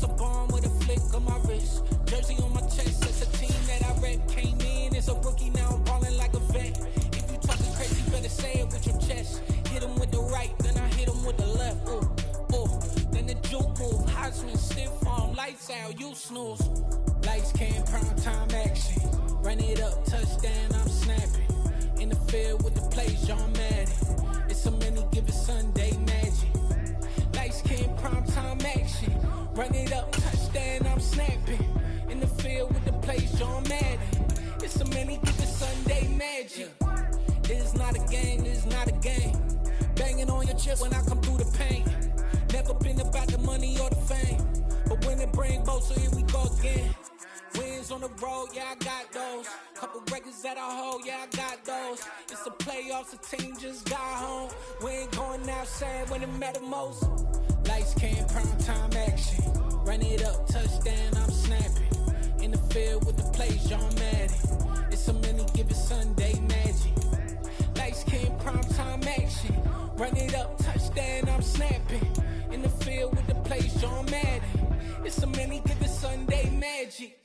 a bomb with a flick of my wrist. Jersey on my chest, it's a team that I rep. Came in as a rookie, now I'm ballin' like a vet. If you talking crazy, better say it with your chest. Hit him with the right, then I hit him with the left. Ooh, ooh. Then the juke move, Heisman, stiff arm, lights out, you snooze. Lights came, prime time action. Run it up, touchdown, I'm snapping. In the field with the plays, John Madden. It's a many given Sunday magic. Lights came, prime time action. Run it up, touchdown, I'm snapping. In the field with the plays, John Madden. It's a many given Sunday magic. It's not a game, it's not a game. Banging on your chest when I come through the pain. Never been about the money or the fame. But when it bring both, so here we go again. Wins on the road, yeah, I got those. Couple records that I hold, yeah, I got those. It's the playoffs, the team just got home. We ain't going outside when it matter most. Lights came, prime time action. Run it up, touchdown, I'm snapping. In the field with the plays, John Madden. It's a many given Sunday magic. Lights came, prime time action. Run it up, touchdown, I'm snapping. In the field with the plays, John Madden. It's a many given Sunday magic.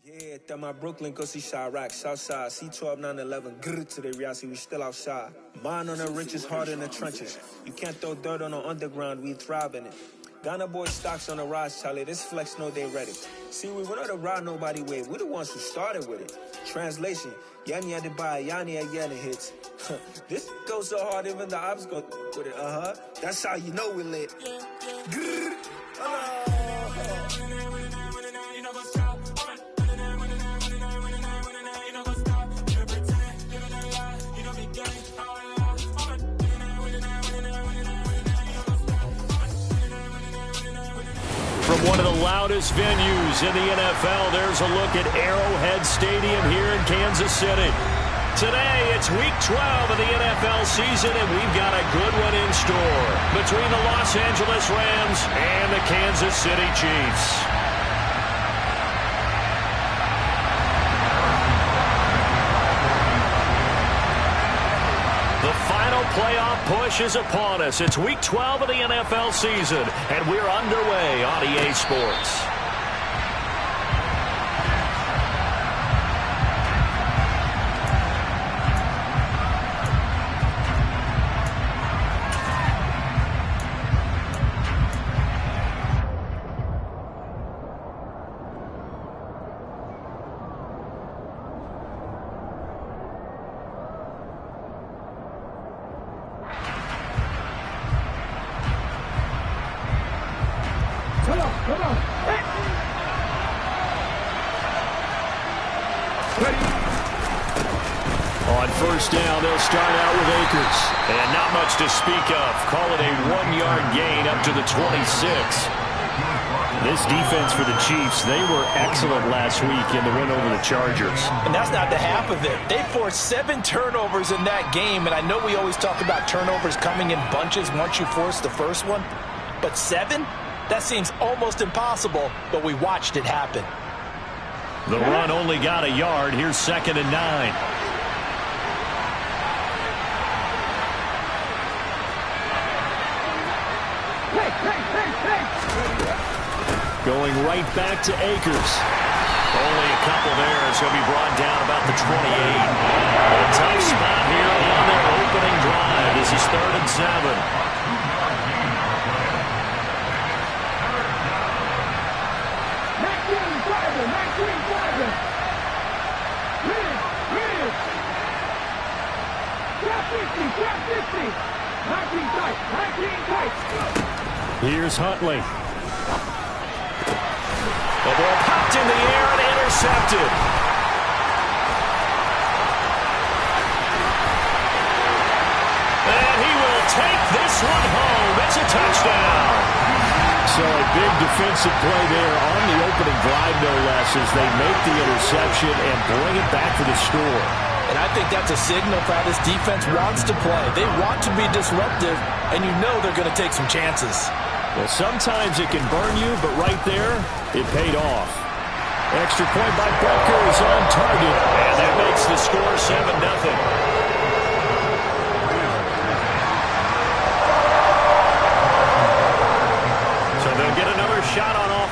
Yeah, that my Brooklyn, go see Chirac, Southside, C12, 911, grrr to the reality, we still outside. Mine on the riches, hard in the trenches. You can't throw dirt on the underground, we thrive in it. Ghana boy stocks on the rise, Charlie, this flex know they ready. See, we were not to ride nobody way, we the ones who started with it. Translation, Yanni had to buy, Yanni again hits. This goes so hard, even the ops go with it, That's how you know we lit. Grrr, From one of the loudest venues in the NFL, there's a look at Arrowhead Stadium here in Kansas City. Today, it's Week 12 of the NFL season, and we've got a good one in store between the Los Angeles Rams and the Kansas City Chiefs. The final playoff push is upon us. It's Week 12 of the NFL season, and we're underway on EA Sports. On first down, they'll start out with Akers. And not much to speak of. Call it a 1-yard gain up to the 26. This defense for the Chiefs, they were excellent last week in the win over the Chargers. And that's not the half of it. They forced 7 turnovers in that game, and I know we always talk about turnovers coming in bunches once you force the first one, but 7? That seems almost impossible, but we watched it happen. The run only got a yard. Here's 2nd and 9. Going right back to Akers. Only a couple there, so he'll be brought down about the 28. A tough spot here on their opening drive. This is 3rd and 7. Here's Huntley. The ball popped in the air and intercepted. And he will take this one home. It's a touchdown. So a big defensive play there on the opening drive, no less, as they make the interception and bring it back for the score. And I think that's a signal for how this defense wants to play. They want to be disruptive, and you know they're going to take some chances. Well, sometimes it can burn you, but right there, it paid off. Extra point by Butker is on target, and that makes the score 7-0.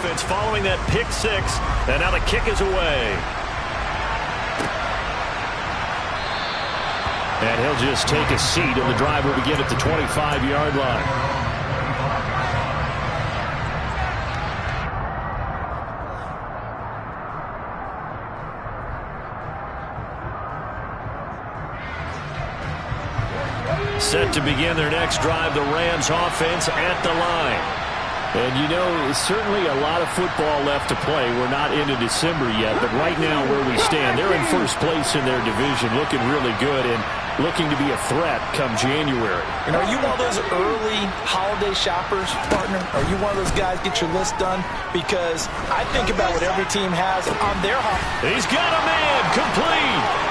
offense following that pick six. And now the kick is away. And he'll just take a seat, and the drive will begin at the 25-yard line. Set to begin their next drive, the Rams offense at the line. And, you know, certainly a lot of football left to play. We're not into December yet, but right now where we stand, they're in first place in their division, looking really good and looking to be a threat come January. And are you one of those early holiday shoppers, partner? Are you one of those guys get your list done? Because I think about what every team has on their holiday. He's got a man, complete.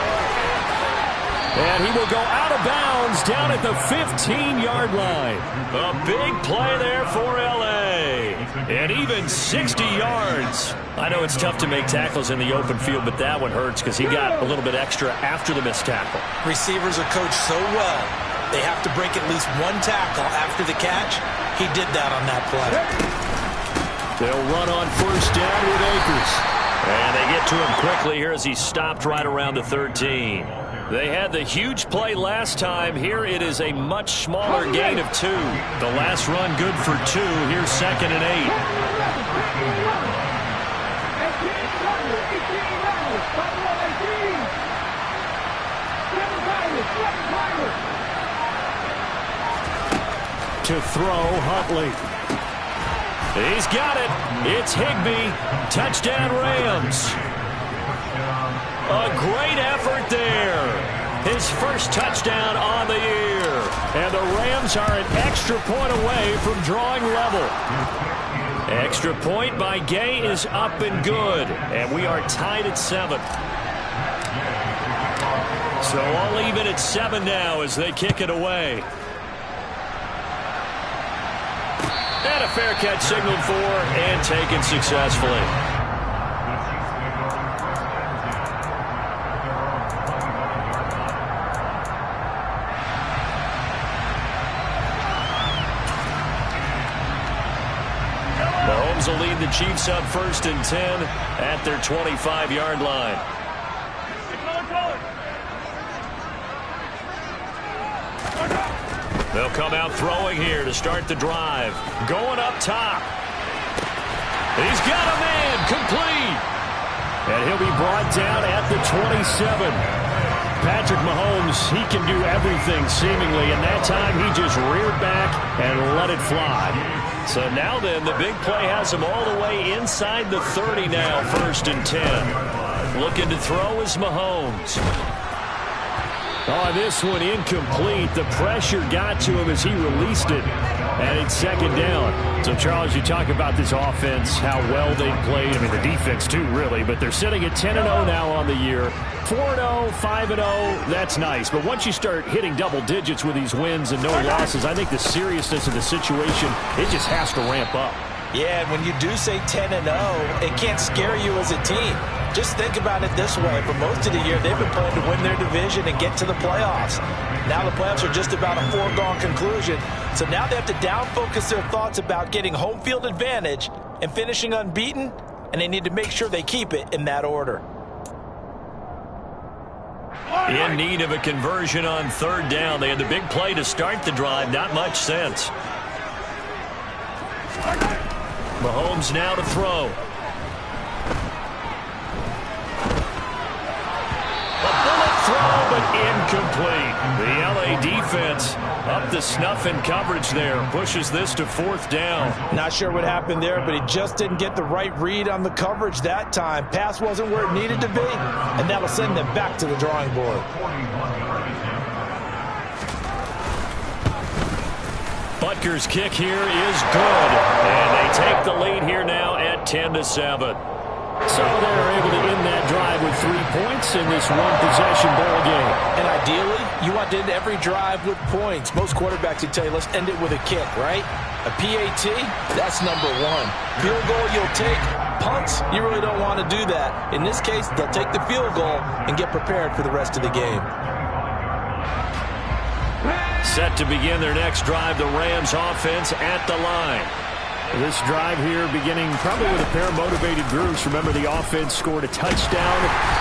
And he will go out of bounds down at the 15-yard line. A big play there for L.A. And even 60 yards. I know it's tough to make tackles in the open field, but that one hurts because he got a little bit extra after the missed tackle. Receivers are coached so well, they have to break at least one tackle after the catch. He did that on that play. They'll run on first down with Akers. And they get to him quickly here as he stopped right around the 13. They had the huge play last time. Here it is a much smaller gain of 2. The last run good for 2. Here's 2nd and 8. To throw, Huntley. He's got it. It's Higbee. Touchdown, Rams. A great effort there. His first touchdown on the year. And the Rams are an extra point away from drawing level. Extra point by Gay is up and good. And we are tied at 7. So I'll leave it at 7 now as they kick it away. And a fair catch signaled for and taken successfully. Mahomes will lead the Chiefs up 1st and 10 at their 25-yard line. They'll come out throwing here to start the drive. Going up top. He's got a man, complete. And he'll be brought down at the 27. Patrick Mahomes, he can do everything seemingly, and that time he just reared back and let it fly. So now then, the big play has him all the way inside the 30 now, 1st and 10. Looking to throw is Mahomes. Oh, this one incomplete. The pressure got to him as he released it. And it's 2nd down. So, Charles, you talk about this offense, how well they've played. I mean, the defense, too, really. But they're sitting at 10-0 now on the year. 4-0, 5-0, that's nice. But once you start hitting double digits with these wins and no losses, I think the seriousness of the situation, it just has to ramp up. Yeah, and when you do say 10-0, it can't scare you as a team. Just think about it this way. For most of the year, they've been playing to win their division and get to the playoffs. Now the playoffs are just about a foregone conclusion. So now they have to down-focus their thoughts about getting home field advantage and finishing unbeaten, and they need to make sure they keep it in that order. In need of a conversion on 3rd down. They had the big play to start the drive. Not much sense. Mahomes now to throw. But incomplete. The L.A. defense up the snuff in coverage there. Pushes this to 4th down. Not sure what happened there, but he just didn't get the right read on the coverage that time. Pass wasn't where it needed to be, and that'll send them back to the drawing board. Butker's kick here is good. And they take the lead here now at 10-7. So they're able to end that drive with 3 points in this one-possession ball game. And ideally, you want to end every drive with points. Most quarterbacks would tell you, let's end it with a kick, right? A PAT, that's number 1. Field goal you'll take. Punts, you really don't want to do that. In this case, they'll take the field goal and get prepared for the rest of the game. Set to begin their next drive, the Rams offense at the line. This drive here beginning probably with a pair of motivated groups. Remember, the offense scored a touchdown.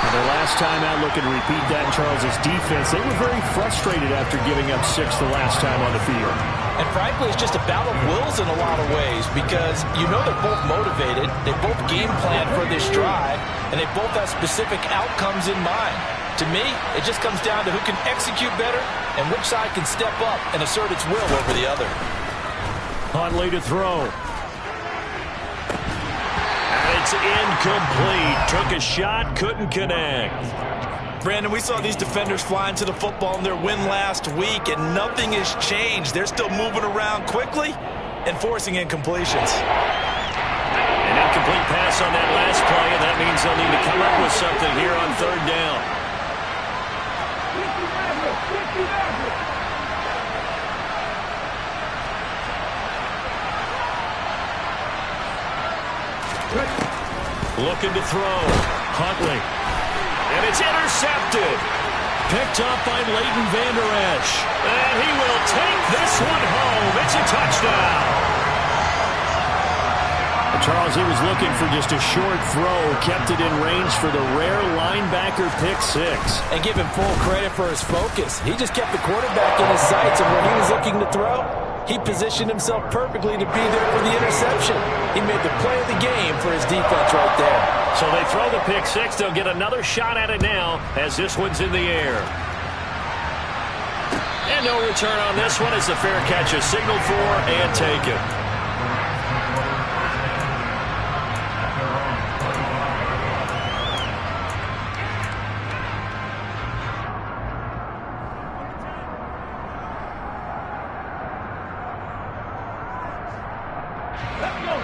Their last time out, looking to repeat that in Charles's defense. They were very frustrated after giving up 6 the last time on the field. And frankly, it's just a battle of wills in a lot of ways because you know they're both motivated. They both game plan for this drive, and they both have specific outcomes in mind. To me, it just comes down to who can execute better and which side can step up and assert its will over the other. Huntley to throw. It's incomplete. Took a shot, couldn't connect. Brandon, we saw these defenders flying to the football in their win last week, and nothing has changed. They're still moving around quickly and forcing incompletions. An incomplete pass on that last play, and that means they'll need to come up with something here on 3rd down. Looking to throw. Huntley. And it's intercepted. Picked up by Leighton Vander Esch. And he will take this one home. It's a touchdown. Charles, he was looking for just a short throw. Kept it in range for the rare linebacker pick 6. And give him full credit for his focus. He just kept the quarterback in his sights, and when he was looking to throw, he positioned himself perfectly to be there for the interception. He made the play of the game for his defense right there. So they throw the pick 6. They'll get another shot at it now as this one's in the air. And no return on this one. It's a fair catch, a signal for and taken.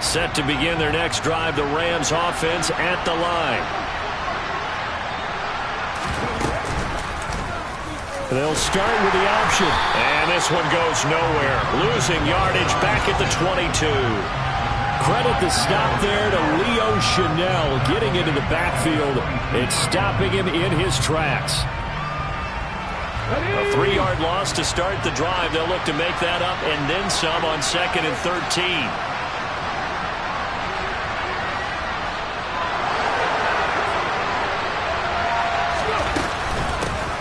Set to begin their next drive, the Rams offense at the line. They'll start with the option. And this one goes nowhere. Losing yardage back at the 22. Credit the stop there to Leo Chanel, getting into the backfield and stopping him in his tracks. A 3-yard loss to start the drive. They'll look to make that up and then some on 2nd and 13.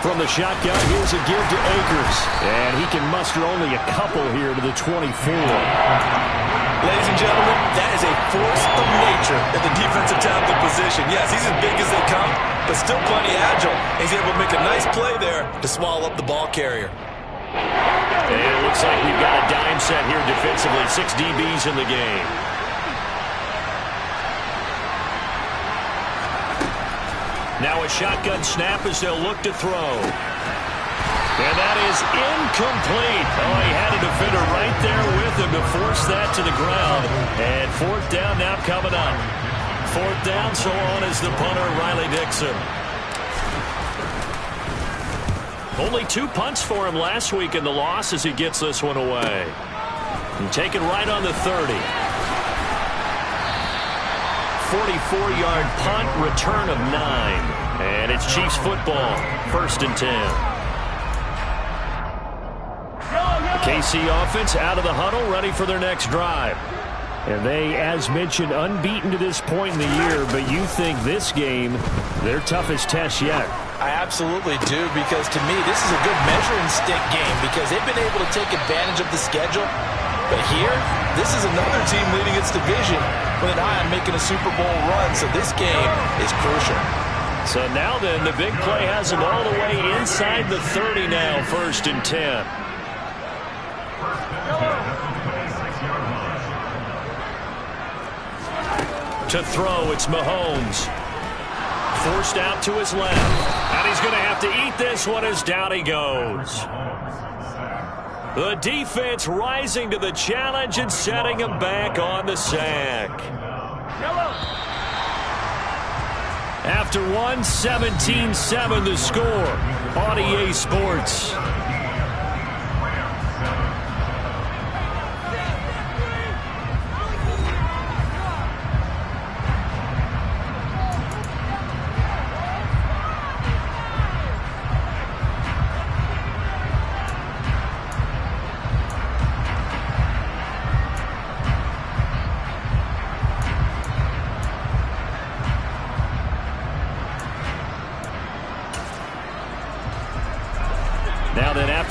From the shotgun, here's a give to Akers. And he can muster only a couple here to the 24. Ladies and gentlemen, that is a force of nature in the defensive tackle position. Yes, he's as big as they come, but still plenty agile. He's able to make a nice play there to swallow up the ball carrier. And it looks like we've got a dime set here defensively. 6 DBs in the game. Now a shotgun snap as they'll look to throw. And that is incomplete. Oh, he had a defender right there with him to force that to the ground. And 4th down now coming up. 4th down, so on is the punter, Riley Dixon. Only 2 punts for him last week in the loss as he gets this one away. And taken right on the 30. 44-yard punt, return of 9. And it's Chiefs football, 1st and 10. The KC offense out of the huddle, ready for their next drive. And they, as mentioned, unbeaten to this point in the year, but you think this game, their toughest test yet. I absolutely do, because to me, this is a good measuring stick game because they've been able to take advantage of the schedule. But here, this is another team leading its division with an eye on making a Super Bowl run, so this game is crucial. So now then, the big play has them all the way inside the 30 now, 1st and 10. To throw, it's Mahomes. Forced out to his left. And he's going to have to eat this one as down he goes. The defense rising to the challenge and setting him back on the sack. After one, 17-7 the score on EA Sports.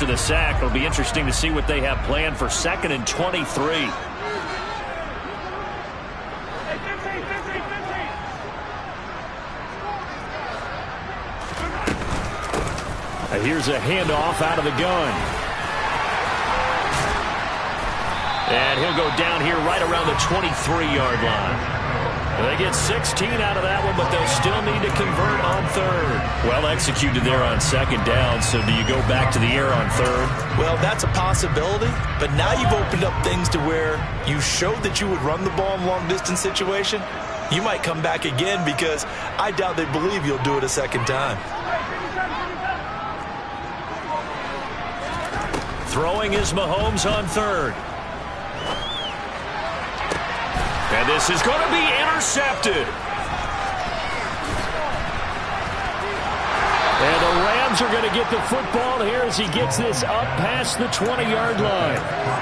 after the sack. It'll be interesting to see what they have planned for 2nd and 23. Here's a handoff out of the gun. And he'll go down here right around the 23-yard line. They get 16 out of that one, but they'll still need to convert on 3rd. Well executed there on 2nd down, so do you go back to the air on 3rd? Well, that's a possibility, but now you've opened up things to where you showed that you would run the ball in long-distance situation. You might come back again because I doubt they believe you'll do it a 2nd time. Throwing is Mahomes on 3rd. And this is going to be intercepted. And the Rams are going to get the football here as he gets this up past the 20-yard line.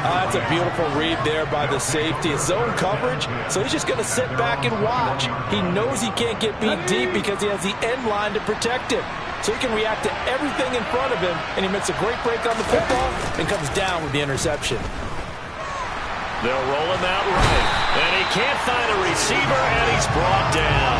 That's a beautiful read there by the safety. It's zone coverage, so he's just going to sit back and watch. He knows he can't get beat deep because he has the end line to protect him. So he can react to everything in front of him, and he makes a great break on the football and comes down with the interception. They'll roll him out right, and he can't find a receiver, and he's brought down.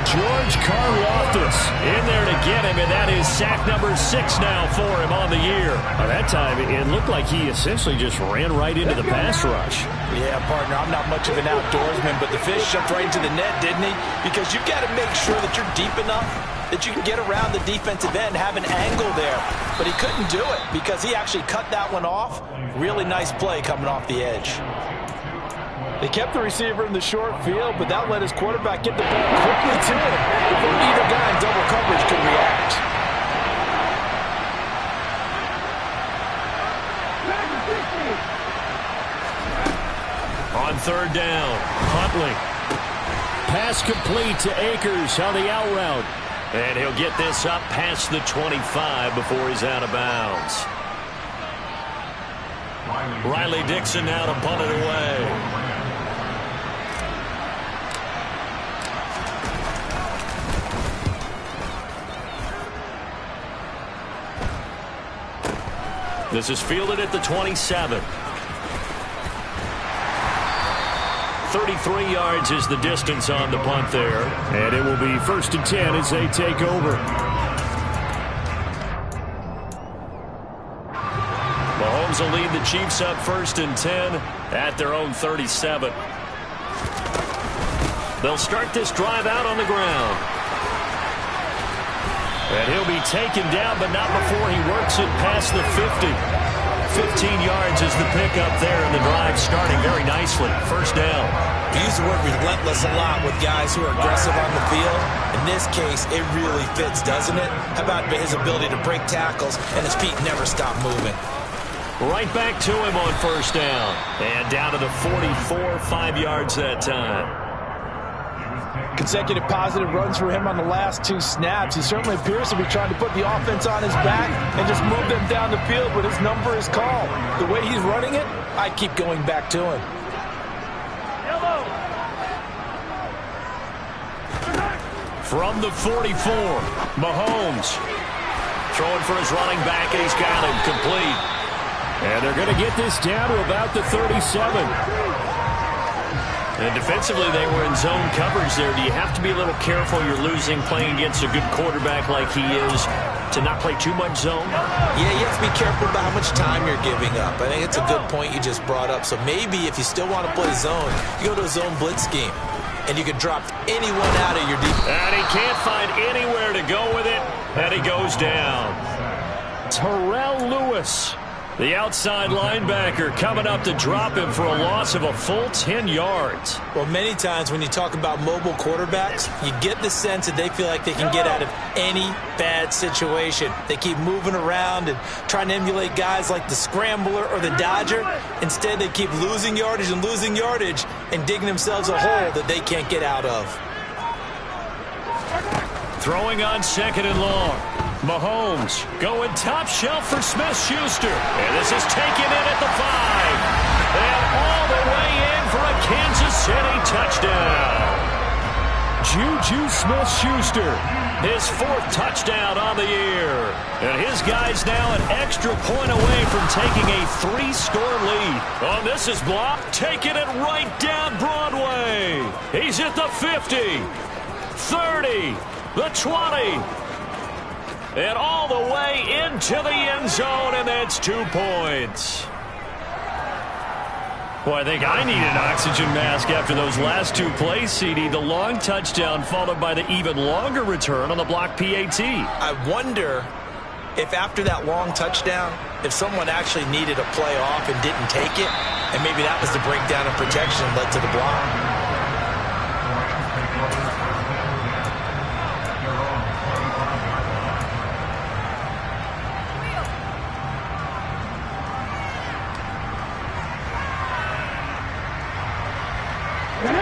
George Karlaftis in there to get him, and that is sack number 6 now for him on the year. By that time, it looked like he essentially just ran right into the pass rush. Yeah, partner, I'm not much of an outdoorsman, but the fish jumped right into the net, didn't he? Because you've got to make sure that you're deep enough that you can get around the defensive end, have an angle there. But he couldn't do it because he actually cut that one off. Really nice play coming off the edge. They kept the receiver in the short field, but that let his quarterback get the ball quickly to him before either guy in double coverage could react. On 3rd down, Huntley. Pass complete to Akers on the out route. And he'll get this up past the 25 before he's out of bounds. Riley Dixon now to punt it away. This is fielded at the 27. 33 yards is the distance on the punt there. And it will be 1st and 10 as they take over. Mahomes will lead the Chiefs up 1st and 10 at their own 37. They'll start this drive out on the ground. And he'll be taken down, but not before he works it past the 50. 15 yards is the pickup there, and the drive starting very nicely. 1st down. We use the word relentless a lot with guys who are aggressive on the field. In this case, it really fits, doesn't it? How about his ability to break tackles, and his feet never stop moving. Right back to him on 1st down. And down to the 44, 5 yards that time. Consecutive positive runs for him on the last 2 snaps. He certainly appears to be trying to put the offense on his back and just move them down the field, but his number is called. The way he's running it, I keep going back to him. From the 44, Mahomes throwing for his running back, and he's got him complete. And they're going to get this down to about the 37. And defensively, they were in zone coverage there. Do you have to be a little careful you're losing playing against a good quarterback like he is to not play too much zone? Yeah, you have to be careful about how much time you're giving up. I think it's a good point you just brought up. So maybe if you still want to play zone, you go to a zone blitz scheme, and you can drop anyone out of your defense. And he can't find anywhere to go with it, and he goes down. Terrell Lewis, the outside linebacker, coming up to drop him for a loss of a full 10 yards. Well, many times when you talk about mobile quarterbacks, you get the sense that they feel like they can get out of any bad situation. They keep moving around and trying to emulate guys like the Scrambler or the Dodger. Instead, they keep losing yardage and digging themselves a hole that they can't get out of. Throwing on 2nd and long. Mahomes going top shelf for Smith-Schuster. And this is taken in at the 5. And all the way in for a Kansas City touchdown. Juju Smith-Schuster. His 4th touchdown on the year. And his guy's now an extra point away from taking a 3-score lead. Oh, this is blocked. Taking it right down Broadway. He's at the 50, 30, the 20. And all the way into the end zone, and that's 2 points. Well, I think I need an oxygen mask after those last 2 plays, CD. The long touchdown followed by the even longer return on the block PAT. I wonder if after that long touchdown, if someone actually needed a play off and didn't take it, and maybe that was the breakdown in protection that led to the block.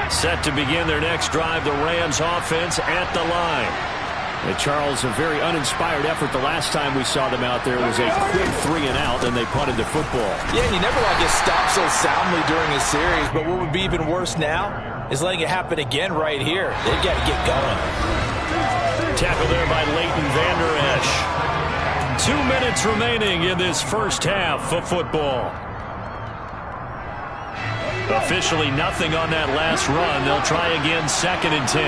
Set to begin their next drive, the Rams offense at the line. And Charles, a very uninspired effort the last time we saw them out there. It was a quick 3-and-out, and they punted the football. Yeah, and you never want to get stopped so soundly during a series, but what would be even worse now is letting it happen again right here. They've got to get going. Tackle there by Leighton Vander Esch. 2 minutes remaining in this first half of football. Officially nothing on that last run. They'll try again, 2nd and 10.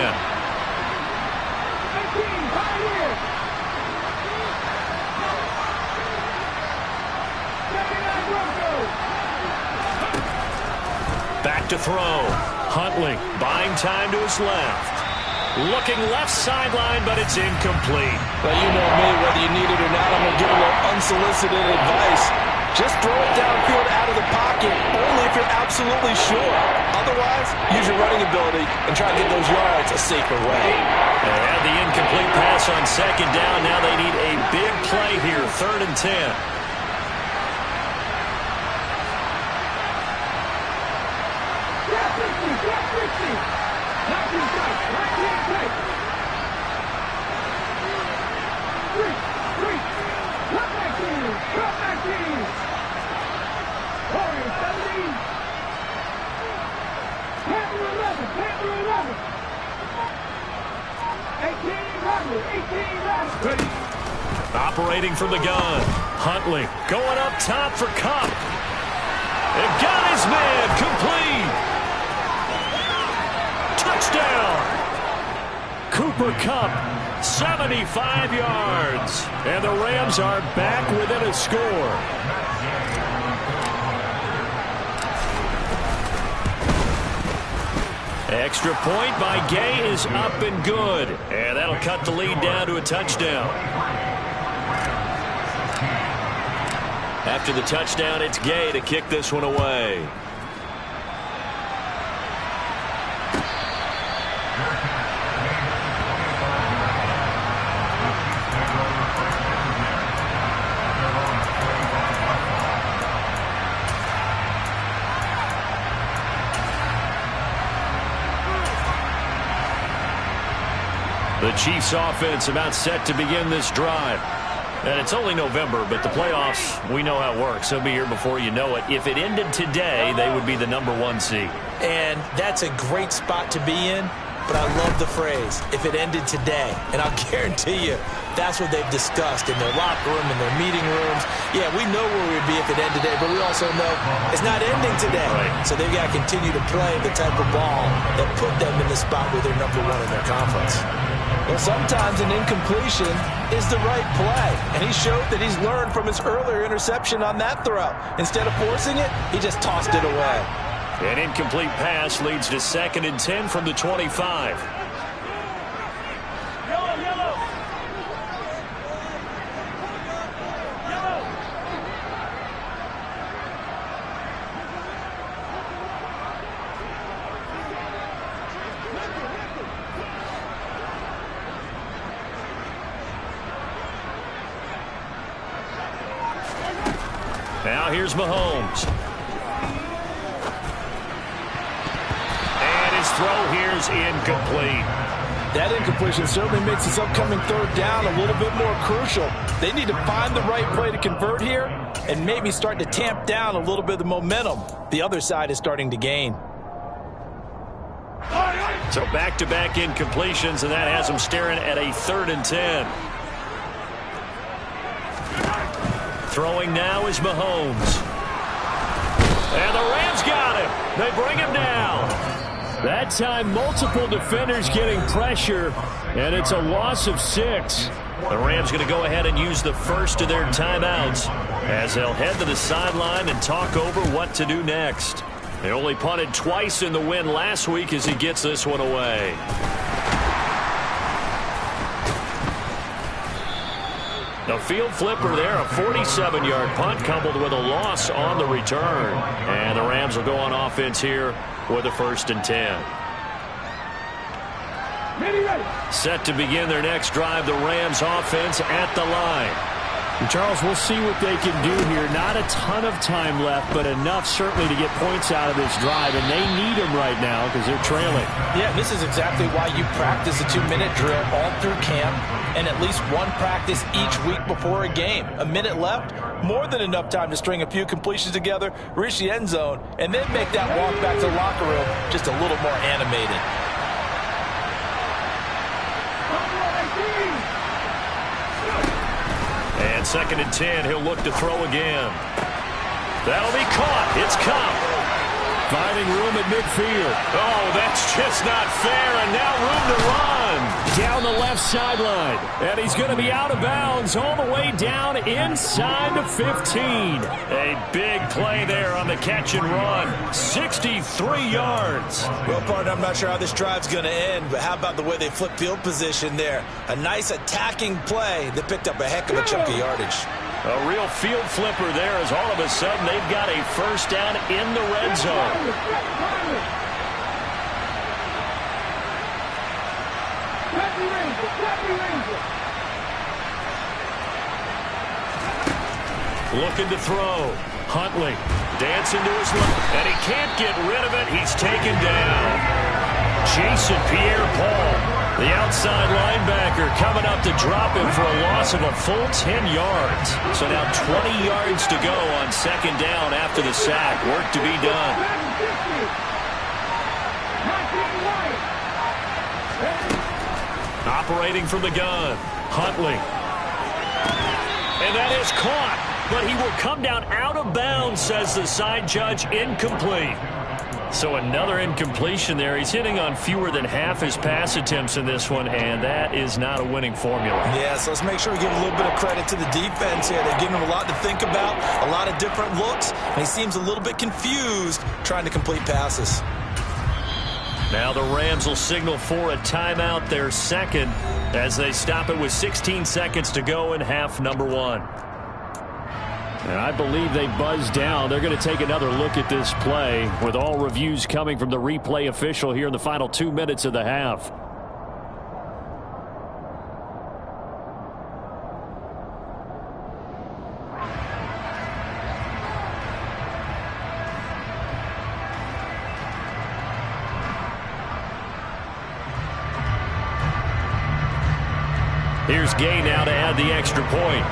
Back to throw. Huntley buying time to his left. Looking left sideline, but it's incomplete. Well, you know me, whether you need it or not, I'm going to give a little unsolicited advice. Just throw it downfield out of the pocket, only if you're absolutely sure. Otherwise, use your running ability and try to get those yards a safer way. They had the incomplete pass on 2nd down. Now they need a big play here, 3rd and 10. Operating from the gun. Huntley going up top for Kupp. And got his man complete. Touchdown. Cooper Kupp, 75 yards. And the Rams are back within a score. Extra point by Gay is up and good. And that'll cut the lead down to a touchdown. After the touchdown, it's Gay to kick this one away. The Chiefs offense about set to begin this drive. And it's only November, but the playoffs, we know how it works. They'll be here before you know it. If it ended today, they would be the #1 seed. And that's a great spot to be in, but I love the phrase, if it ended today. And I'll guarantee you, that's what they've discussed in their locker room, in their meeting rooms. Yeah, we know where we'd be if it ended today, but we also know it's not ending today. Right. So they've got to continue to play the type of ball that put them in the spot where they're #1 in their conference. Well, sometimes an incompletion is the right play, and he showed that he's learned from his earlier interception on that throw. Instead of forcing it, he just tossed it away. An incomplete pass leads to 2nd and 10 from the 25. Now here's Mahomes. And his throw here is incomplete. That incompletion certainly makes this upcoming 3rd down a little bit more crucial. They need to find the right play to convert here and maybe start to tamp down a little bit of the momentum the other side is starting to gain. So back-to-back incompletions, and that has them staring at a 3rd and 10. Throwing now is Mahomes. And the Rams got him. They bring him down. That time, multiple defenders getting pressure, and it's a loss of 6. The Rams going to go ahead and use the first of their timeouts as they'll head to the sideline and talk over what to do next. They only punted twice in the win last week as he gets this one away. The field flipper there, a 47-yard punt coupled with a loss on the return. And the Rams will go on offense here with a 1st and 10. Set to begin their next drive, the Rams offense at the line. And Charles, we'll see what they can do here. Not a ton of time left, but enough certainly to get points out of this drive, and they need them right now because they're trailing. Yeah, this is exactly why you practice a 2-minute drill all through camp and at least one practice each week before a game. A minute left, more than enough time to string a few completions together, reach the end zone, and then make that walk back to the locker room just a little more animated. And 2nd and 10, he'll look to throw again. That'll be caught. It's Cup. Finding room at midfield. Oh, that's just not fair, and now room to run. Down the left sideline. And he's going to be out of bounds all the way down inside the 15. A big play there on the catch and run. 63 yards. Well, partner, I'm not sure how this drive's going to end, but how about the way they flip field position there? A nice attacking play that picked up a heck of a chunk of yardage. A real field flipper there as all of a sudden they've got a 1st down in the red zone. Looking to throw. Huntley dancing to his left, and he can't get rid of it. He's taken down. Jason Pierre-Paul, the outside linebacker, coming up to drop him for a loss of a full 10 yards. So now 20 yards to go on 2nd down after the sack. Work to be done. Operating from the gun, Huntley. And that is caught, but he will come down out of bounds, says the side judge. Incomplete. So another incompletion there. He's hitting on fewer than half his pass attempts in this one, and that is not a winning formula. Yeah, so let's make sure we give a little bit of credit to the defense here. They've given him a lot to think about, a lot of different looks, and he seems a little bit confused trying to complete passes. Now the Rams will signal for a timeout, their 2nd, as they stop it with 16 seconds to go in half number 1. And I believe they buzzed down. They're going to take another look at this play with all reviews coming from the replay official here in the final 2 minutes of the half. Here's Gay now to add the extra point.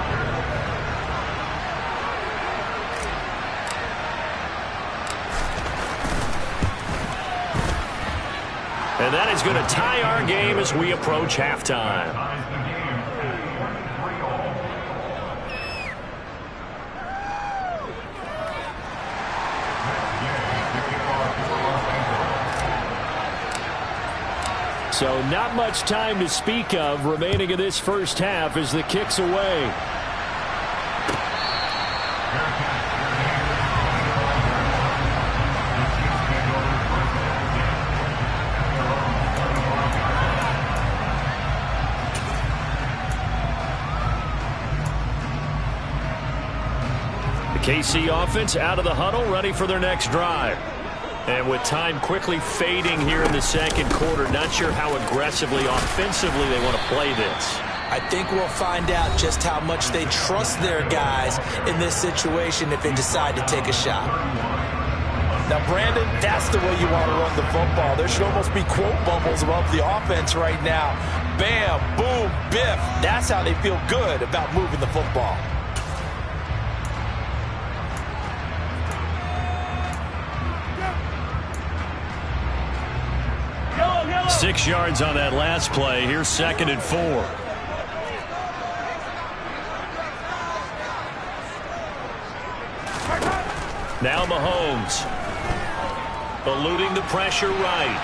And that is going to tie our game as we approach halftime. So not much time to speak of remaining in this first half as the kick's away. KC offense out of the huddle, ready for their next drive. And with time quickly fading here in the 2nd quarter, not sure how aggressively, offensively they want to play this. I think we'll find out just how much they trust their guys in this situation if they decide to take a shot. Now, Brandon, that's the way you want to run the football. There should almost be quote bubbles above the offense right now. Bam, boom, biff. That's how they feel good about moving the football. 6 yards on that last play. Here's 2nd and 4. Now Mahomes. Eluding the pressure right.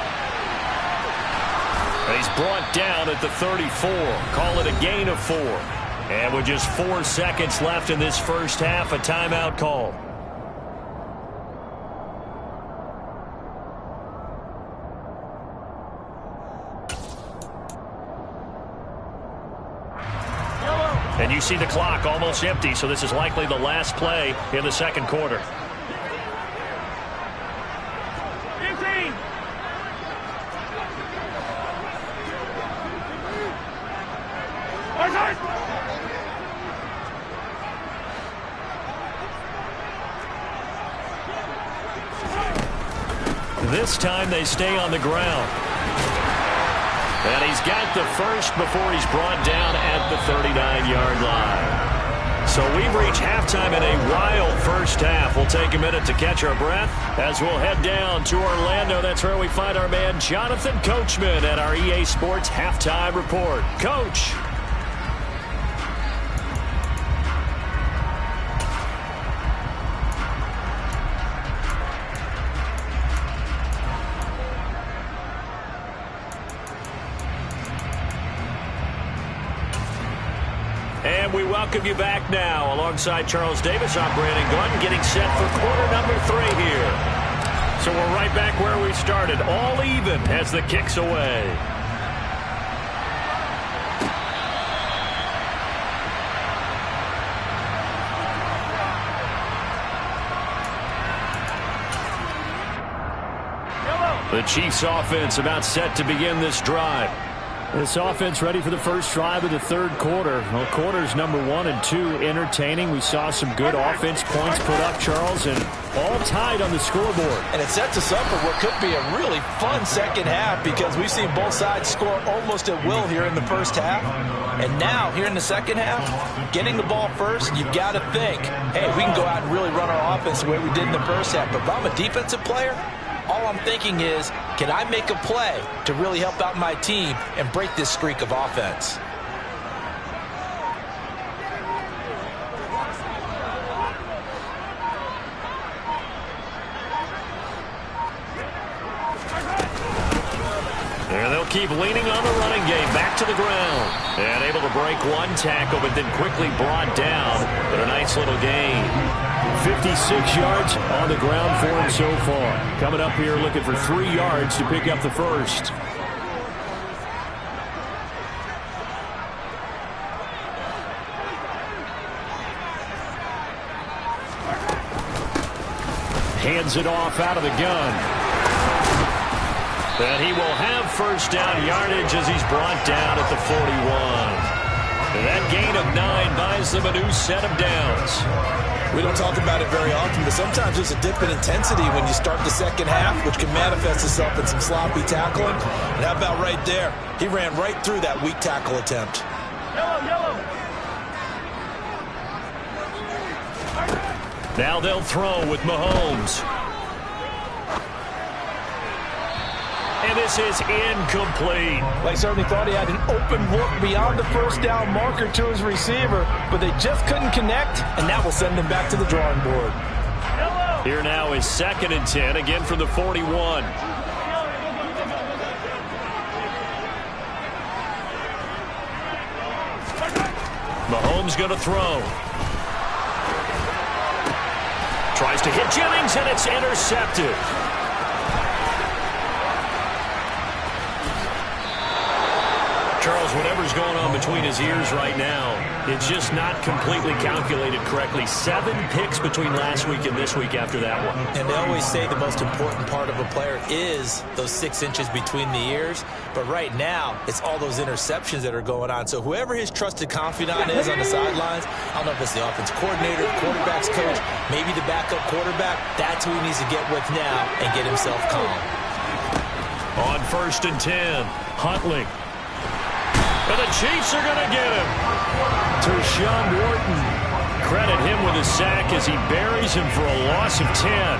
He's brought down at the 34. Call it a gain of 4. And with just 4 seconds left in this first half, a timeout call. And you see the clock almost empty, so this is likely the last play in the second quarter. 15. This time they stay on the ground. And he's got the first before he's brought down at the 39-yard line. So we've reached halftime in a wild first half. We'll take a minute to catch our breath as we'll head down to Orlando. That's where we find our man Jonathan Coachman at our EA Sports Halftime Report. Coach. And we welcome you back now. Alongside Charles Davis, I'm Brandon Gunn, getting set for quarter number 3 here. So we're right back where we started, all even as the kick's away. The Chiefs offense about set to begin this drive. This offense ready for the first drive of the third quarter. Well, quarters number 1 and 2 entertaining. We saw some good offense points put up, Charles, and all tied on the scoreboard. And it sets us up for what could be a really fun second half because we've seen both sides score almost at will here in the first half. And now, here in the second half, getting the ball first, you've got to think, hey, we can go out and really run our offense the way we did in the first half. But if I'm a defensive player, all I'm thinking is, can I make a play to really help out my team and break this streak of offense? And they'll keep leaning on the running game. Back to the ground. And able to break one tackle, but then quickly brought down. But a nice little gain. 56 yards on the ground for him so far. Coming up here looking for 3 yards to pick up the first. Hands it off out of the gun. And he will have first down yardage as he's brought down at the 41. And that gain of 9 buys them a new set of downs. We don't talk about it very often, but sometimes there's a dip in intensity when you start the second half, which can manifest itself in some sloppy tackling. And how about right there? He ran right through that weak tackle attempt. Now they'll throw with Mahomes. And this is incomplete. Well, he certainly thought he had an open look beyond the first down marker to his receiver, but they just couldn't connect, and that will send him back to the drawing board. Here now is 2nd and 10, again from the 41. Mahomes going to throw. Tries to hit Jennings, and it's intercepted. Charles, whatever's going on between his ears right now, it's just not completely calculated correctly. 7 picks between last week and this week after that one. And they always say the most important part of a player is those 6 inches between the ears. But right now, it's all those interceptions that are going on. So whoever his trusted confidant is on the sidelines, I don't know if it's the offense coordinator, the quarterback's coach, maybe the backup quarterback, that's who he needs to get with now and get himself calm. On 1st and 10, Huntley. And the Chiefs are going to get him. Tershawn Wharton. Credit him with a sack as he buries him for a loss of 10.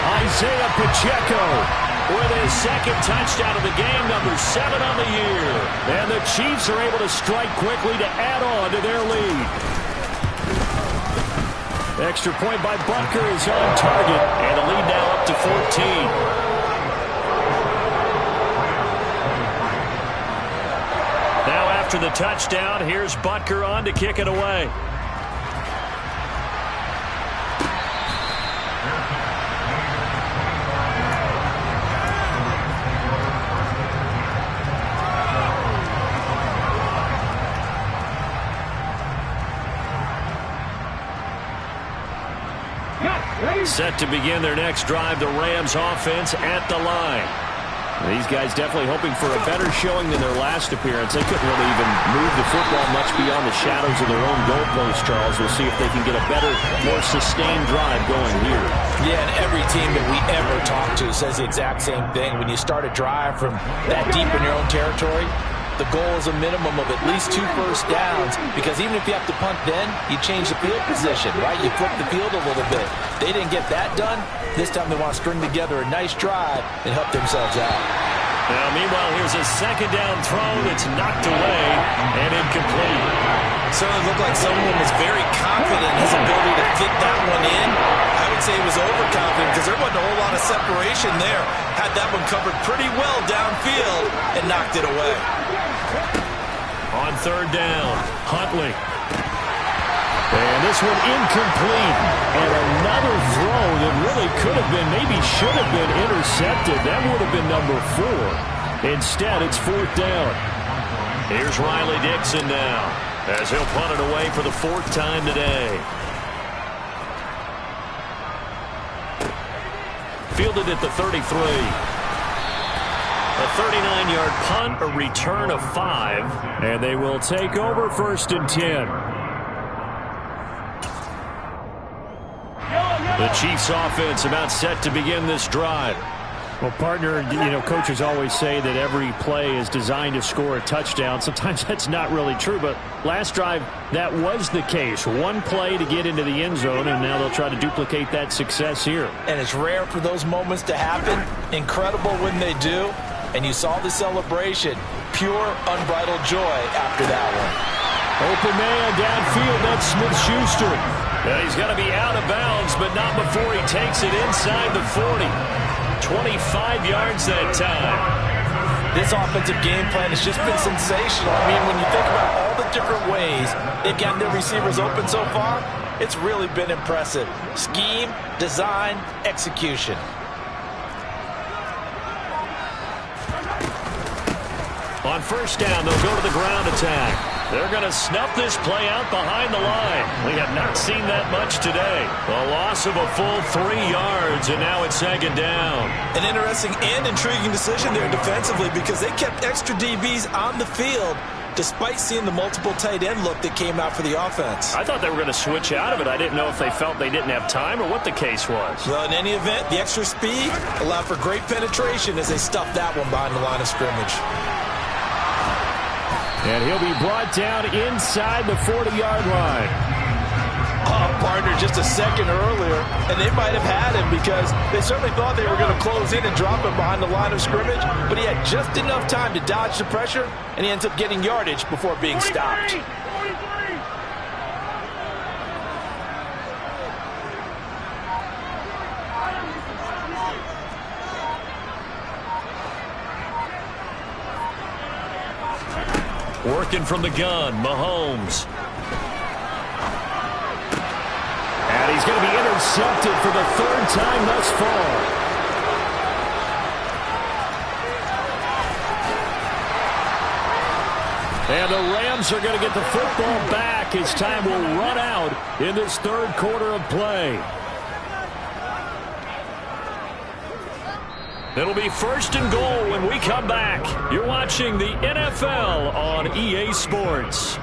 Isaiah Pacheco with his second touchdown of the game, number 7 on the year. And the Chiefs are able to strike quickly to add on to their lead. Extra point by Butker is on target, and the lead now up to 14. Now after the touchdown, here's Butker on to kick it away. Set to begin their next drive, the Rams offense at the line. These guys definitely hoping for a better showing than their last appearance. They couldn't really even move the football much beyond the shadows of their own goalpost, Charles. We'll see if they can get a better, more sustained drive going here. Yeah, and every team that we ever talk to says the exact same thing. When you start a drive from that deep in your own territory, the goal is a minimum of at least 2 first downs, because even if you have to punt then, you change the field position, right? You flip the field a little bit. They didn't get that done. This time they want to string together a nice drive and help themselves out. Now, meanwhile, here's a second down throw that's knocked away and incomplete. Certainly looked like someone was very confident in his ability to fit that one in. I would say he was overconfident because there wasn't a whole lot of separation there. Had that one covered pretty well downfield and knocked it away. On third down, Huntley. And this one incomplete. And another throw that really could have been, maybe should have been intercepted. That would have been number 4. Instead, it's 4th down. Here's Riley Dixon now, as he'll punt it away for the 4th time today. Fielded at the 33. A 39-yard punt, a return of 5, and they will take over 1st and 10. The Chiefs offense about set to begin this drive. Well, partner, coaches always say that every play is designed to score a touchdown. Sometimes that's not really true, but last drive, that was the case. One play to get into the end zone, and now they'll try to duplicate that success here. And it's rare for those moments to happen. Incredible when they do. And you saw the celebration. Pure, unbridled joy after that one. Open man downfield. That's Smith-Schuster. He's going to be out of bounds, but not before he takes it inside the 40. 25 yards that time. This offensive game plan has just been sensational. I mean, when you think about all the different ways they've gotten their receivers open so far, it's really been impressive. Scheme, design, execution. On first down, they'll go to the ground attack. They're going to snuff this play out behind the line. We have not seen that much today. A loss of a full 3 yards, and now it's 2nd down. An interesting and intriguing decision there defensively, because they kept extra DBs on the field despite seeing the multiple tight end look that came out for the offense. I thought they were going to switch out of it. I didn't know if they felt they didn't have time or what the case was. Well, in any event, the extra speed allowed for great penetration as they stuffed that one behind the line of scrimmage. And he'll be brought down inside the 40-yard line. Oh, partner, just a second earlier, and they might have had him because they certainly thought they were going to close in and drop him behind the line of scrimmage, but he had just enough time to dodge the pressure, and he ends up getting yardage before being stopped. Working from the gun, Mahomes. And he's going to be intercepted for the 3rd time thus far. And the Rams are going to get the football back as time will run out in this 3rd quarter of play. It'll be 1st and goal when we come back. You're watching the NFL on EA Sports.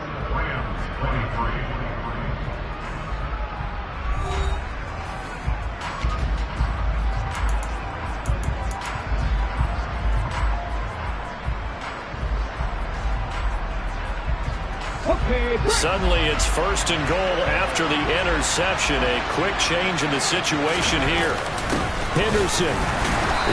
Suddenly it's 1st and goal after the interception. A quick change in the situation here. Henderson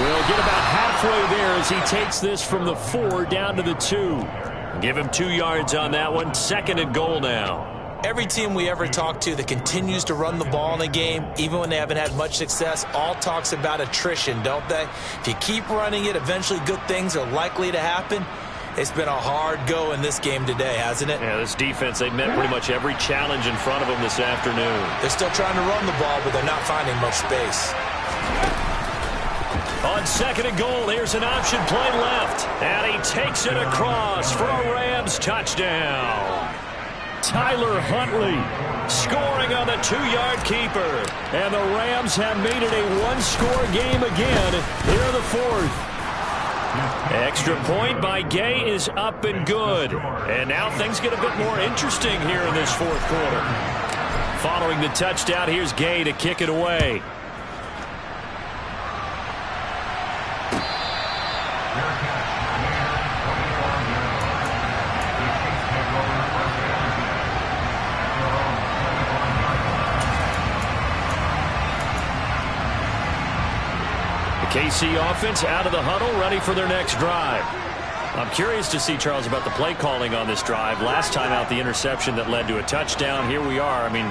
will get about halfway there as he takes this from the 4 down to the 2. Give him 2 yards on that one. 2nd and goal now. Every team we ever talk to that continues to run the ball in a game, even when they haven't had much success, all talks about attrition, don't they? If you keep running it, eventually good things are likely to happen. It's been a hard go in this game today, hasn't it? Yeah, this defense, they've met pretty much every challenge in front of them this afternoon. They're still trying to run the ball, but they're not finding much space. On 2nd and goal, here's an option play left. And he takes it across for a Rams touchdown. Tyler Huntley scoring on the 2-yard keeper. And the Rams have made it a 1-score game again here in the 4th. Extra point by Gay is up and good. And now things get a bit more interesting here in this 4th quarter. Following the touchdown, here's Gay to kick it away. KC offense out of the huddle, ready for their next drive. I'm curious to see, Charles, about the play calling on this drive. Last time out, the interception that led to a touchdown. Here we are. I mean,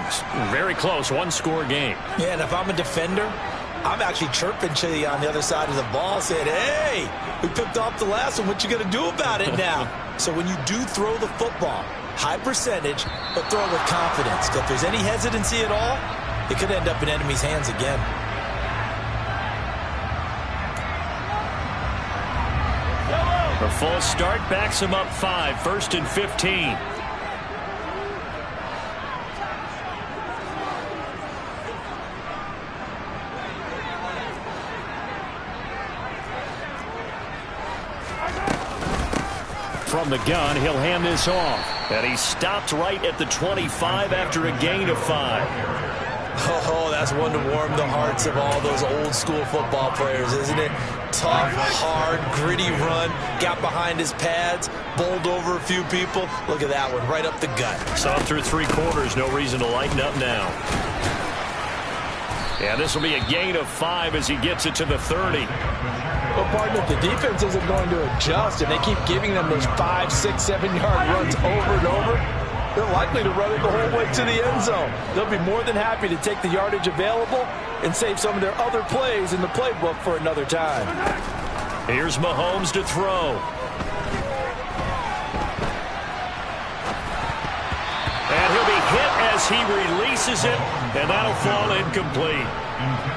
very close, 1-score game. Yeah, and if I'm a defender, I'm actually chirping to you on the other side of the ball, saying, hey, we picked off the last one. What you going to do about it now? So when you do throw the football, high percentage, but throw it with confidence. If there's any hesitancy at all, it could end up in enemy's hands again. A false start backs him up 5, 1st and 15. From the gun, he'll hand this off. And he stopped right at the 25 after a gain of 5. Oh, that's one to warm the hearts of all those old-school football players, isn't it? Tough, hard, gritty run, got behind his pads, bowled over a few people. Look at that one, right up the gut. Saw through 3 quarters, no reason to lighten up now. Yeah, this will be a gain of 5 as he gets it to the 30. Well, partner, if the defense isn't going to adjust and they keep giving them those 5, 6, 7-yard runs over and over, they're likely to run it the whole way to the end zone. They'll be more than happy to take the yardage available and save some of their other plays in the playbook for another time. Here's Mahomes to throw. And he'll be hit as he releases it, and that'll fall incomplete.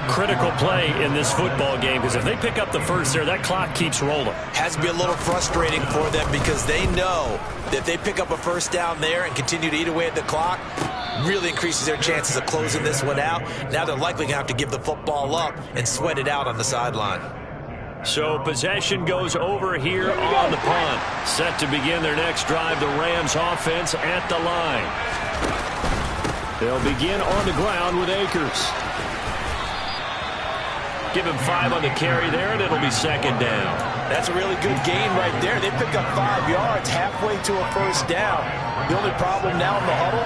Critical play in this football game, because if they pick up the first there, that clock keeps rolling. Has to be a little frustrating for them because they know that if they pick up a first down there and continue to eat away at the clock, really increases their chances of closing this one out. Now they're likely going to have to give the football up and sweat it out on the sideline. So possession goes over here on the punt. Set to begin their next drive, the Rams offense at the line. They'll begin on the ground with Akers. Give him 5 on the carry there, and it'll be 2nd down. That's a really good gain right there. They pick up 5 yards halfway to a first down. The only problem now in the huddle,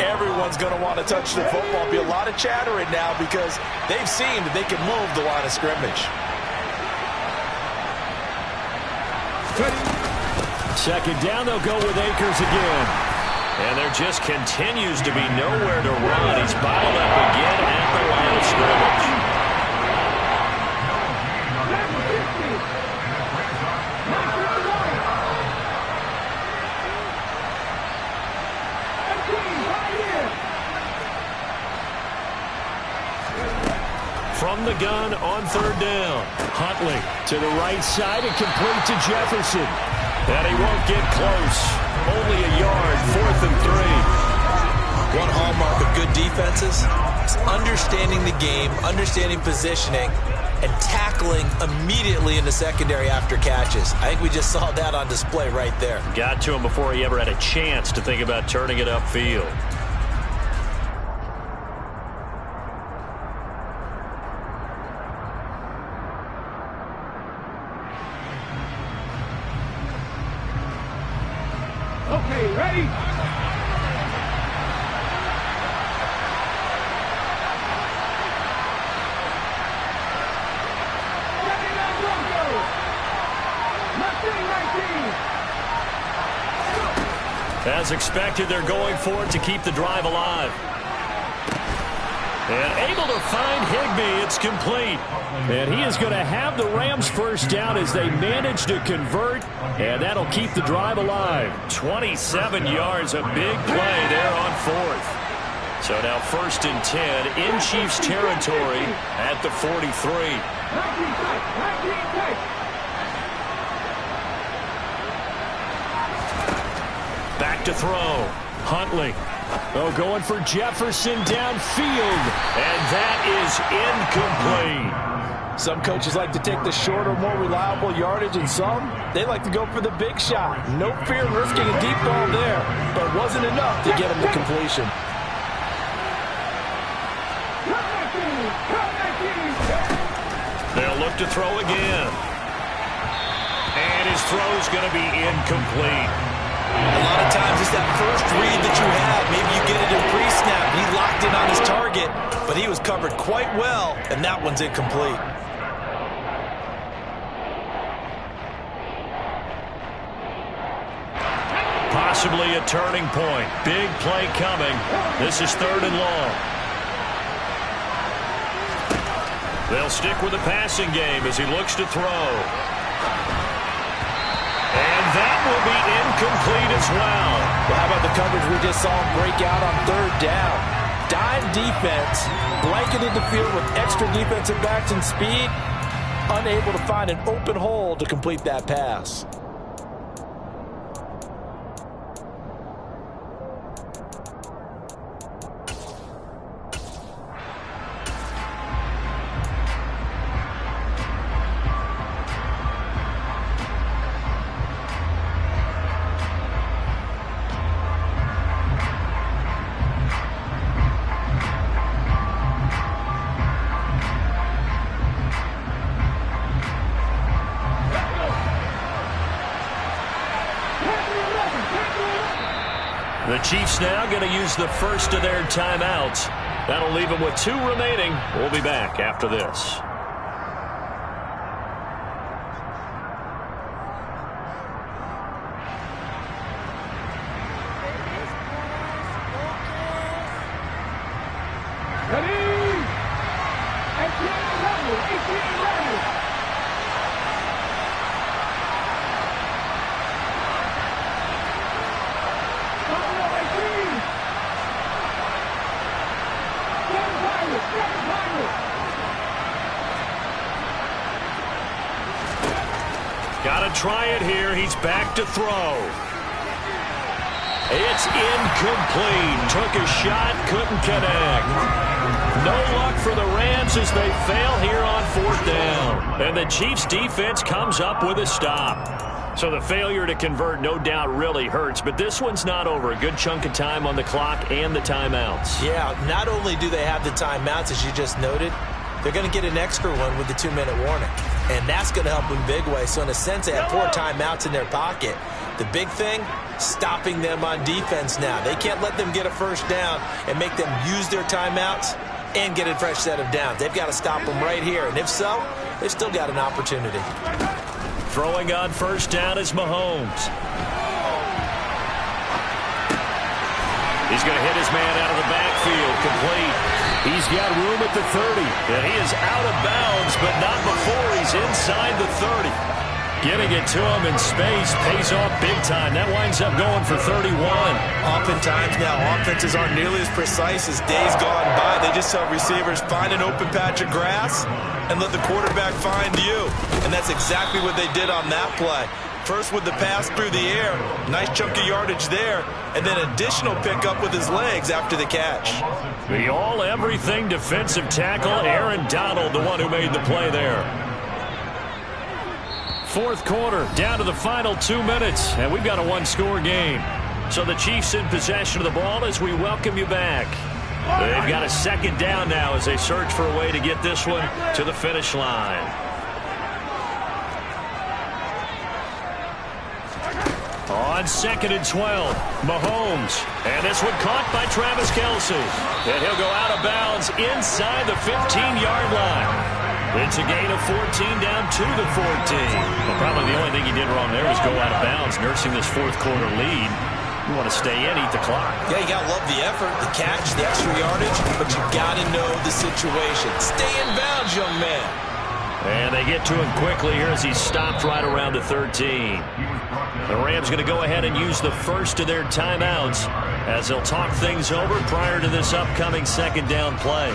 everyone's going to want to touch the football. Be a lot of chattering now because they've seen that they can move the line of scrimmage. 2nd down, they'll go with Akers again. And there just continues to be nowhere to run. He's bottled up again at the line of scrimmage. From the gun on 3rd down. Huntley to the right side and complete to Jefferson. And he won't get close. Only a yard, 4th and 3. One hallmark of good defenses is understanding the game, understanding positioning, and tackling immediately in the secondary after catches. I think we just saw that on display right there. Got to him before he ever had a chance to think about turning it upfield. Okay, ready? As expected, they're going for it to keep the drive alive. And able to find Higbee. It's complete. And he is going to have the Rams first down as they manage to convert. And that'll keep the drive alive. 27 yards, a big play there on fourth. So now 1st and 10 in Chiefs territory at the 43. Back to throw. Huntley. Oh, going for Jefferson downfield. And that is incomplete. Some coaches like to take the shorter, more reliable yardage, and some, they like to go for the big shot. No fear in risking a deep ball there, but it wasn't enough to get him to completion. They'll look to throw again. And his throw's going to be incomplete. A lot of times it's that first read that you have. Maybe you get it in pre-snap. He locked in on his target, but he was covered quite well, and that one's incomplete. Possibly a turning point. Big play coming. This is 3rd and long. They'll stick with the passing game as he looks to throw. And that will be incomplete as well. Well, how about the coverage we just saw him break out on 3rd down? Dime defense, blanketed the field with extra defensive backs and speed, unable to find an open hole to complete that pass. The Chiefs now going to use the first of their timeouts. That'll leave them with 2 remaining. We'll be back after this. Got to try it here. He's back to throw. It's incomplete. Took a shot, couldn't connect. No luck for the Rams as they fail here on 4th down. And the Chiefs defense comes up with a stop. So the failure to convert no doubt really hurts, but this one's not over. A good chunk of time on the clock and the timeouts. Yeah, not only do they have the timeouts, as you just noted, they're going to get an extra one with the 2-minute warning. And that's going to help in big way. So in a sense, they have 4 timeouts in their pocket. The big thing, stopping them on defense now. They can't let them get a first down and make them use their timeouts and get a fresh set of downs. They've got to stop them right here. And if so, they've still got an opportunity. Throwing on 1st down is Mahomes. He's going to hit his man out of the backfield, complete. He's got room at the 30, and he is out of bounds, but not before he's inside the 30. Getting it to him in space pays off big time. That winds up going for 31. Oftentimes now, offenses aren't nearly as precise as days gone by. They just tell receivers, find an open patch of grass and let the quarterback find you. And that's exactly what they did on that play. First with the pass through the air, nice chunk of yardage there, and then additional pickup with his legs after the catch. The all-everything defensive tackle, Aaron Donald, the one who made the play there. 4th quarter, down to the final 2 minutes, and we've got a 1-score game. So the Chiefs in possession of the ball as we welcome you back. They've got a 2nd down now as they search for a way to get this one to the finish line. On 2nd and 12, Mahomes. And this one caught by Travis Kelce. And he'll go out of bounds inside the 15-yard line. It's a gain of 14 down to the 14. Well, probably the only thing he did wrong there was go out of bounds, nursing this 4th quarter lead. You want to stay in, eat the clock. Yeah, you got to love the effort, the catch, the extra yardage, but you got to know the situation. Stay in bounds, young man. And they get to him quickly here as he's stopped right around the 13. The Rams going to go ahead and use the first of their timeouts as they'll talk things over prior to this upcoming second down play.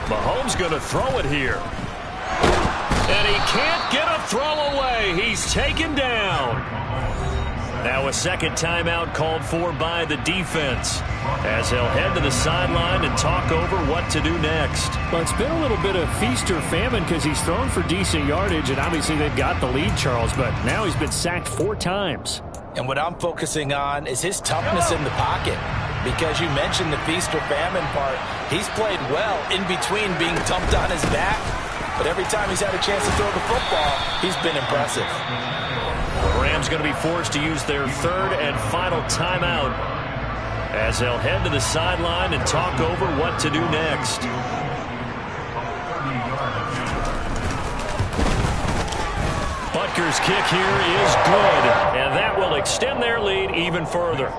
Mahomes going to throw it here. And he can't get a throw away. He's taken down. Now a second timeout called for by the defense as they'll head to the sideline and talk over what to do next. Well, it's been a little bit of feast or famine because he's thrown for decent yardage, and obviously they've got the lead, Charles, but now he's been sacked 4 times. And what I'm focusing on is his toughness in the pocket. Because you mentioned the feast or famine part. He's played well in between being dumped on his back. But every time he's had a chance to throw the football, he's been impressive. The Rams going to be forced to use their third and final timeout as they'll head to the sideline and talk over what to do next. Butker's kick here is good, and that will extend their lead even further.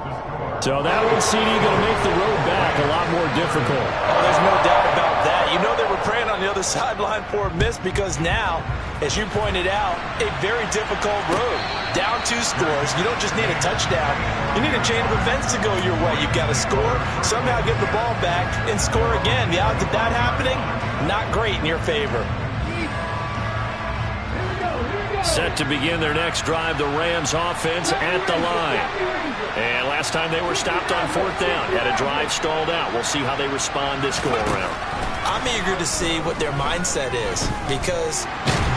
So that one, CD, going to make the road back a lot more difficult. Oh, there's no doubt about that. You know they were praying on the other sideline for a miss because now, as you pointed out, a very difficult road. Down 2 scores. You don't just need a touchdown. You need a chain of events to go your way. You've got to score, somehow get the ball back, and score again. The odds of that happening, not great in your favor. Set to begin their next drive, the Rams offense at the line. And last time they were stopped on 4th down, had a drive stalled out. We'll see how they respond this go-around. I'm eager to see what their mindset is because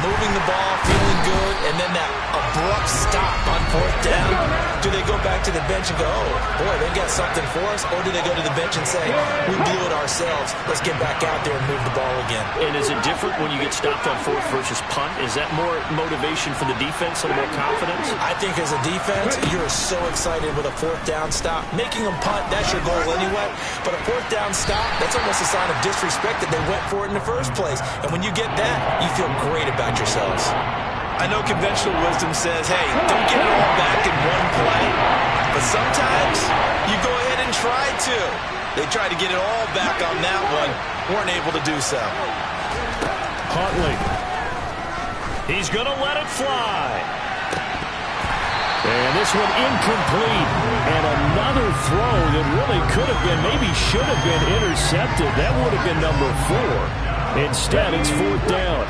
moving the ball, feeling good, and then that abrupt stop on 4th down, do they go back to the bench and go, oh, boy, they got something for us? Or do they go to the bench and say, we blew it ourselves, let's get back out there and move the ball again? And is it different when you get stopped on 4th versus punt? Is that more motivation for the defense, a little more confidence? I think as a defense, you're so excited with a 4th down stop. Making them punt, that's your goal anyway. But a 4th down stop, that's almost a sign of disrespect that they went for it in the first place. And when you get that, you feel great about yourselves. I know conventional wisdom says, hey, don't get it all back in one play. But sometimes you go ahead and try to. They tried to get it all back on that one. Weren't able to do so. Huntley. He's going to let it fly. And this one incomplete. And another throw that really could have been, maybe should have been intercepted. That would have been number 4. Instead, it's 4th down.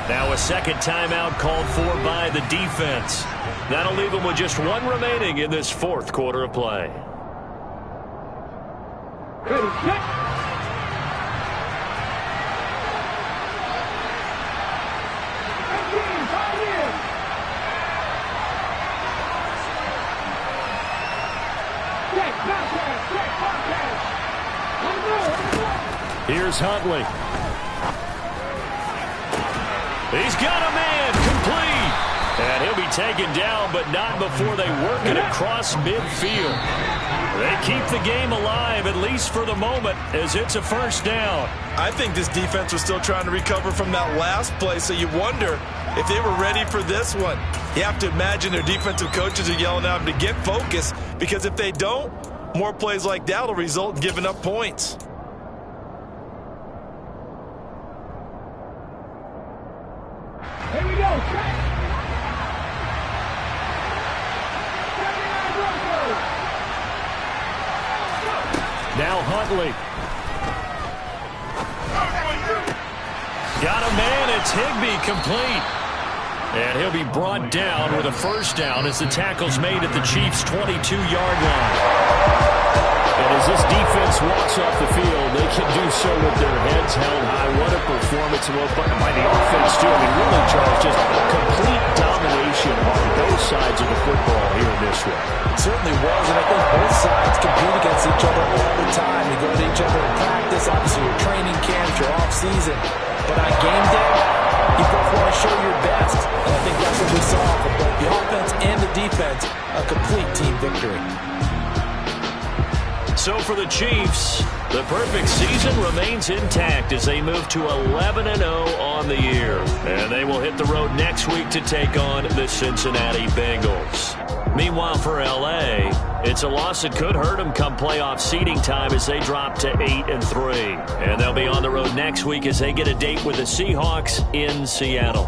Now a second timeout called for by the defense. That'll leave them with just 1 remaining in this 4th quarter of play. Here's Huntley. He's got a man, complete. And he'll be taken down, but not before they work it across midfield. They keep the game alive, at least for the moment, as it's a 1st down. I think this defense was still trying to recover from that last play, so you wonder if they were ready for this one. You have to imagine their defensive coaches are yelling at them to get focused, because if they don't, more plays like that will result in giving up points. Here we go. Now Huntley. Got a man, it's Higbee, complete. And he'll be brought down with a 1st down as the tackle's made at the Chiefs' 22-yard line. And as this defense walks off the field, they can do so with their heads held high. What a performance by the offense, too. I mean, really, Charles, just complete domination way. It certainly was, and I think both sides compete against each other all the time. You go to each other in practice, obviously your training camps, your off-season. But on game day, you both want to show your best. And I think that's what we saw from both the offense and the defense, a complete team victory. So for the Chiefs, the perfect season remains intact as they move to 11-0 on the year. And they will hit the road next week to take on the Cincinnati Bengals. Meanwhile, for L.A., it's a loss that could hurt them come playoff seeding time as they drop to 8-3. And they'll be on the road next week as they get a date with the Seahawks in Seattle.